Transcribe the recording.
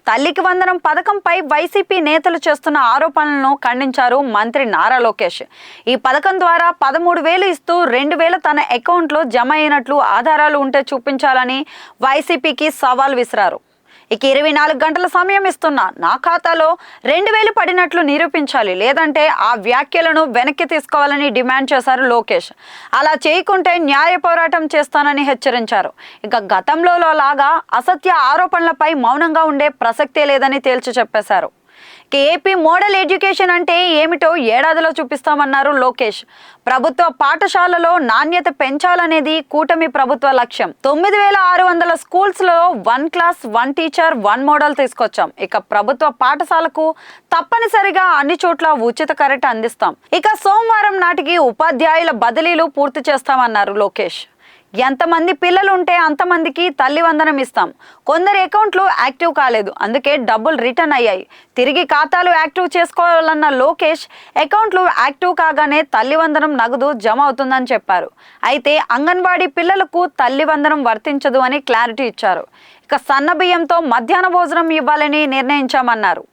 తల్లికి వందనం పథకంపై వైసీపీ నేతలు చేస్తున్న ఆరోపణలను ఖండించారు మంత్రి నారా లోకేష్. ఈ పథకం ద్వారా 13,000 ఇస్తూ 2,000 తన అకౌంట్లో జమ అయినట్లు ఆధారాలు ఉంటే చూపించాలని వైసీపీకి సవాల్ విసిరారు. ఇక 24 గంటల సమయం ఇస్తున్నా నా ఖాతాలో 2,000 పడినట్లు నిరూపించాలి, లేదంటే ఆ వ్యాఖ్యలను వెనక్కి తీసుకోవాలని డిమాండ్ చేశారు లోకేష్. అలా చేయకుంటే న్యాయ పోరాటం చేస్తానని హెచ్చరించారు. ఇక గతంలో లాగా అసత్య ఆరోపణలపై మౌనంగా ఉండే ప్రసక్తే లేదని తేల్చి చెప్పేశారు. ఏపీ మోడల్ ఎడ్యుకేషన్ అంటే ఏమిటో ఏడాదిలో చూపిస్తామన్నారు లోకేష్. ప్రభుత్వ పాఠశాలలో నాణ్యత పెంచాలనేది కూటమి ప్రభుత్వ లక్ష్యం. 9,600 స్కూల్స్ లో 1 క్లాస్ 1 టీచర్ 1 మోడల్ తీసుకొచ్చాం. ఇక ప్రభుత్వ పాఠశాలకు తప్పనిసరిగా అన్ని చోట్ల ఉచిత కరెంట్ అందిస్తాం. ఇక సోమవారం నాటికి ఉపాధ్యాయుల బదిలీలు పూర్తి చేస్తామన్నారు లోకేష్. ఎంతమంది పిల్లలు ఉంటే అంతమందికి తల్లి వందనం ఇస్తాం. కొందరి అకౌంట్లు యాక్టివ్ కాలేదు, అందుకే డబ్బులు రిటర్న్ అయ్యాయి. తిరిగి ఖాతాలు యాక్టివ్ చేసుకోవాలన్న లోకేష్ అకౌంట్లు యాక్టివ్ కాగానే తల్లి వందనం నగదు జమ అవుతుందని చెప్పారు. అయితే అంగన్వాడీ పిల్లలకు తల్లి వందనం వర్తించదు అని క్లారిటీ ఇచ్చారు. ఇక సన్న బియ్యంతో మధ్యాహ్న భోజనం ఇవ్వాలని నిర్ణయించామన్నారు.